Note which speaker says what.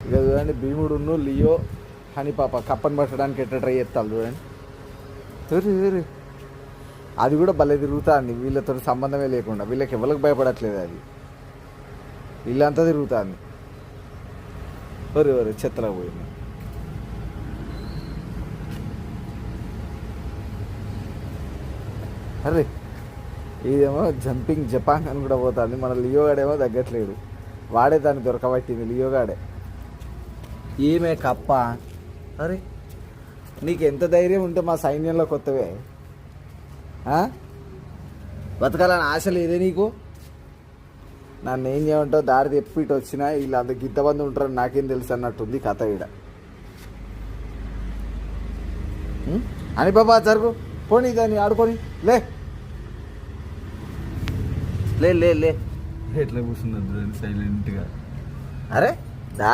Speaker 1: ఇక చూడండి భీముడును లియో అని పాప కప్పని పట్టడానికి ఎట్లా ట్రై చేస్తాను చూడండి. అది కూడా భలే తిరుగుతుంది, వీళ్ళతో సంబంధమే లేకుండా. వీళ్ళకి ఎవరికి భయపడట్లేదు, అది వీళ్ళంతా తిరుగుతుంది. ఒరే చెత్తలో పోయింది. అరే ఇదేమో జంపింగ్ జపాంగ్ అని కూడా పోతుంది. మన లియోగాడేమో తగ్గట్లేడు, వాడే దాన్ని దొరకబట్టింది లియోగాడే. ఏమే కప్ప, అరే నీకు ఎంత ధైర్యం ఉంటే మా సైన్యంలో కొత్తవే బతకాలని ఆశ లేదే నీకు? నన్ను ఏం చేయమంటావు? దారి తెప్పి ఇటు వచ్చినా వీళ్ళు అంత గిద్దబంది ఉంటారని నాకేం తెలుసు అన్నట్టుంది కథ ఈడ. అని బాబా జరుగు, పోనీ దాన్ని ఆడుకొని లే లే లే లే
Speaker 2: ఎట్లా కూర్చున్నది సైలెంట్గా.
Speaker 1: అరే దా